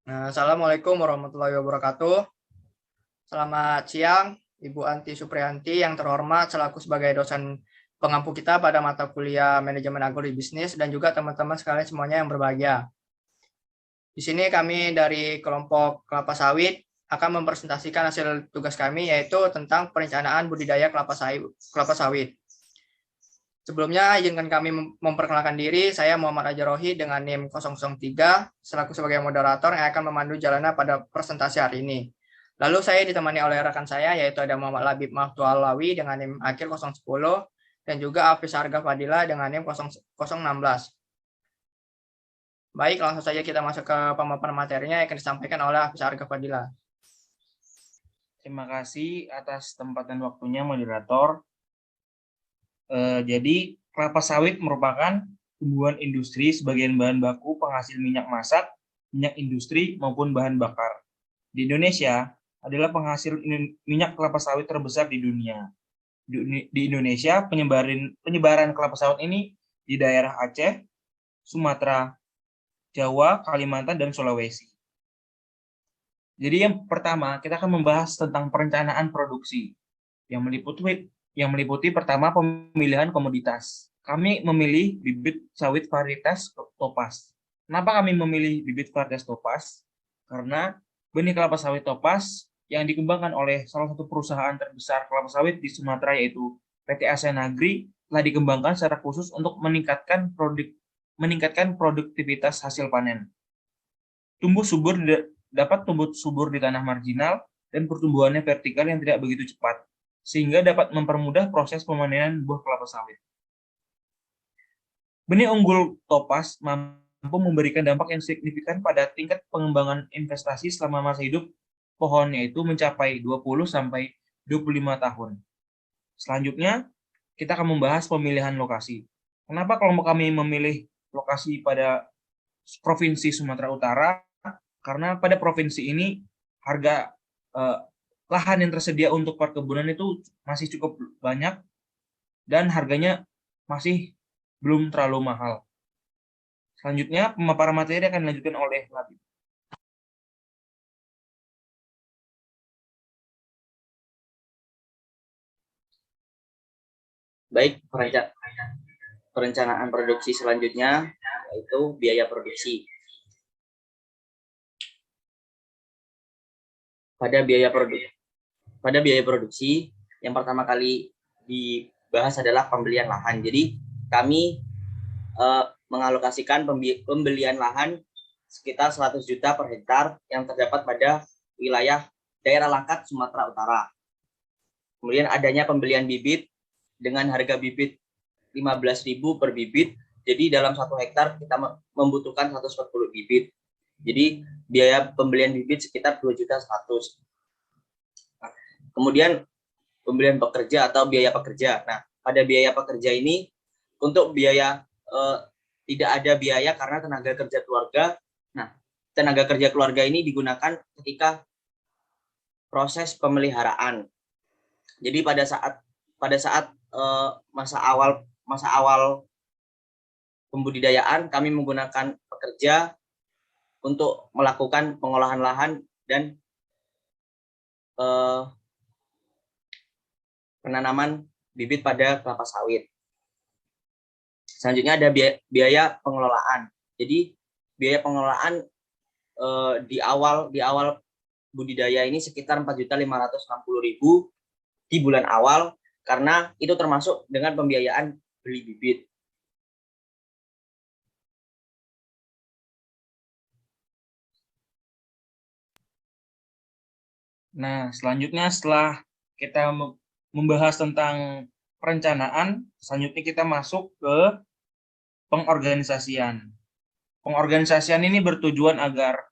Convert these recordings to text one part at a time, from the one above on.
Assalamualaikum warahmatullahi wabarakatuh. Selamat siang, Ibu Anti Supriyanti yang terhormat selaku sebagai dosen pengampu kita pada mata kuliah Manajemen Agribisnis dan juga teman-teman sekalian semuanya yang berbahagia. Di sini kami dari kelompok kelapa sawit akan mempresentasikan hasil tugas kami yaitu tentang perencanaan budidaya kelapa sawit. Sebelumnya izinkan kami memperkenalkan diri, saya Muhammad Ajarohi dengan NIM 003 selaku sebagai moderator yang akan memandu jalannya pada presentasi hari ini. Lalu saya ditemani oleh rekan saya yaitu ada Muhammad Labib Mahtualawi dengan NIM akhir 010 dan juga Hafiz Arga Fadila dengan NIM 016. Baik, langsung saja kita masuk ke pemaparan materinya yang akan disampaikan oleh Hafiz Arga Fadila. Terima kasih atas tempat dan waktunya moderator. Jadi kelapa sawit merupakan tumbuhan industri sebagian bahan baku penghasil minyak masak, minyak industri maupun bahan bakar. Di Indonesia adalah penghasil minyak kelapa sawit terbesar di dunia. Di Indonesia penyebaran kelapa sawit ini di daerah Aceh, Sumatera, Jawa, Kalimantan, dan Sulawesi. Jadi yang pertama kita akan membahas tentang perencanaan produksi yang meliputi pertama pemilihan komoditas. Kami memilih bibit sawit varietas Topaz. Kenapa kami memilih bibit varietas Topaz? Karena benih kelapa sawit Topaz yang dikembangkan oleh salah satu perusahaan terbesar kelapa sawit di Sumatera yaitu PT ASEAN Agri telah dikembangkan secara khusus untuk meningkatkan produktivitas hasil panen. Dapat tumbuh subur di tanah marginal dan pertumbuhannya vertikal yang tidak begitu cepat, sehingga dapat mempermudah proses pemanenan buah kelapa sawit. Benih unggul Topaz mampu memberikan dampak yang signifikan pada tingkat pengembangan investasi selama masa hidup pohon, yaitu mencapai 20-25 tahun. Selanjutnya, kita akan membahas pemilihan lokasi. Kenapa kelompok kami memilih lokasi pada Provinsi Sumatera Utara? Karena pada provinsi ini harga lahan yang tersedia untuk perkebunan itu masih cukup banyak dan harganya masih belum terlalu mahal. Selanjutnya, pemaparan materi akan dilanjutkan oleh Labib. Baik, perencanaan produksi selanjutnya yaitu biaya produksi. Pada biaya produksi yang pertama kali dibahas adalah pembelian lahan. Jadi kami mengalokasikan pembelian lahan sekitar 100 juta per hektar yang terdapat pada wilayah daerah Langkat, Sumatera Utara. Kemudian adanya pembelian bibit dengan harga bibit 15.000 per bibit. Jadi dalam 1 hektar kita membutuhkan 140 bibit. Jadi biaya pembelian bibit sekitar 2.100.000. Kemudian pembelian pekerja atau biaya pekerja. Nah, pada biaya pekerja ini untuk biaya tidak ada biaya karena tenaga kerja keluarga. Nah, tenaga kerja keluarga ini digunakan ketika proses pemeliharaan. Jadi pada saat masa awal pembudidayaan kami menggunakan pekerja untuk melakukan pengolahan lahan dan penanaman bibit pada kelapa sawit. Selanjutnya ada biaya pengelolaan. Jadi biaya pengelolaan di awal budidaya ini sekitar 4.560.000 di bulan awal karena itu termasuk dengan pembiayaan beli bibit. Nah, selanjutnya setelah kita membahas tentang perencanaan, selanjutnya kita masuk ke pengorganisasian. Pengorganisasian ini bertujuan agar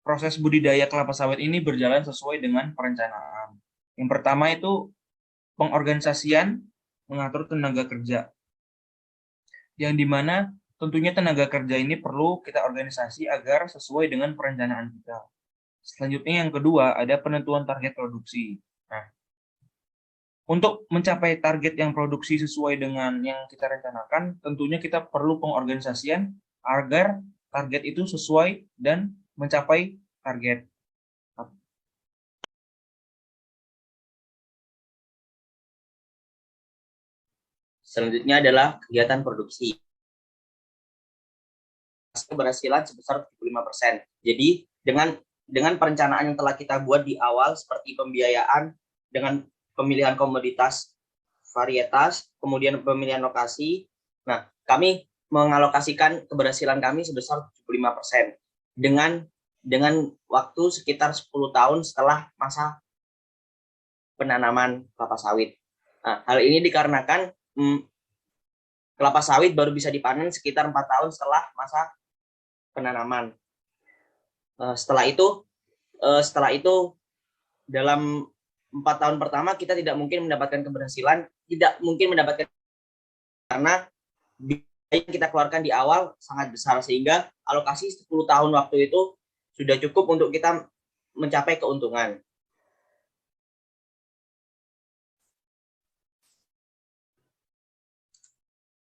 proses budidaya kelapa sawit ini berjalan sesuai dengan perencanaan. Yang pertama itu pengorganisasian mengatur tenaga kerja. Yang dimana tentunya tenaga kerja ini perlu kita organisasi agar sesuai dengan perencanaan kita. Selanjutnya yang kedua ada penentuan target produksi. Nah, untuk mencapai target yang produksi sesuai dengan yang kita rencanakan, tentunya kita perlu pengorganisasian agar target itu sesuai dan mencapai target. Selanjutnya adalah kegiatan produksi. Keberhasilan sebesar 75%. Jadi dengan perencanaan yang telah kita buat di awal seperti pembiayaan dengan pemilihan komoditas, varietas, kemudian pemilihan lokasi. Nah, kami mengalokasikan keberhasilan kami sebesar 75% dengan waktu sekitar 10 tahun setelah masa penanaman kelapa sawit. Nah, hal ini dikarenakan kelapa sawit baru bisa dipanen sekitar 4 tahun setelah masa penanaman. Setelah itu dalam 4 tahun pertama kita tidak mungkin mendapatkan keberhasilan, karena biaya yang kita keluarkan di awal sangat besar, sehingga alokasi 10 tahun waktu itu sudah cukup untuk kita mencapai keuntungan.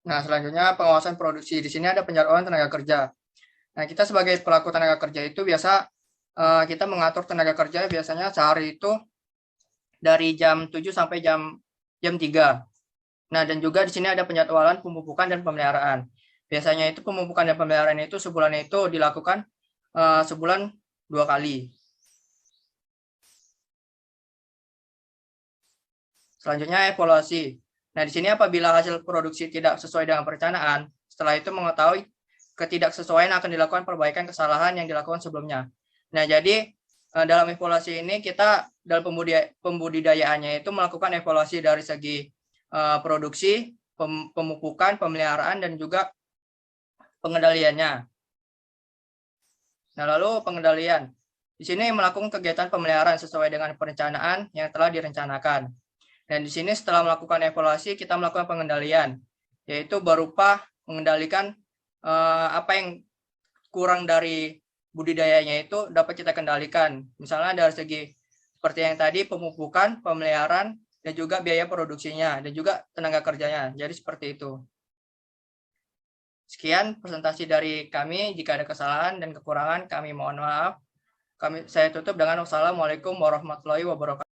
Nah, selanjutnya pengawasan produksi. Di sini ada penjadwalan tenaga kerja. Nah, kita sebagai pelaku tenaga kerja itu biasa kita mengatur tenaga kerja biasanya sehari itu dari jam 7 sampai jam 3. Nah, dan juga di sini ada penjadwalan pemupukan dan pemeliharaan. Biasanya itu pemupukan dan pemeliharaan itu sebulan itu dilakukan sebulan 2 kali. Selanjutnya evaluasi. Nah, di sini apabila hasil produksi tidak sesuai dengan perencanaan, setelah itu mengetahui ketidaksesuaian akan dilakukan perbaikan kesalahan yang dilakukan sebelumnya. Nah, jadi dalam evaluasi ini kita dalam pembudidayaannya itu melakukan evaluasi dari segi produksi, pemupukan, pemeliharaan, dan juga pengendaliannya. Nah, lalu pengendalian. Di sini melakukan kegiatan pemeliharaan sesuai dengan perencanaan yang telah direncanakan. Dan di sini setelah melakukan evaluasi, kita melakukan pengendalian, yaitu berupa mengendalikan apa yang kurang dari budidayanya itu dapat kita kendalikan. Misalnya dari segi seperti yang tadi, pemupukan, pemeliharaan, dan juga biaya produksinya, dan juga tenaga kerjanya. Jadi seperti itu. Sekian presentasi dari kami. Jika ada kesalahan dan kekurangan, kami mohon maaf. Saya tutup dengan wassalamualaikum warahmatullahi wabarakatuh.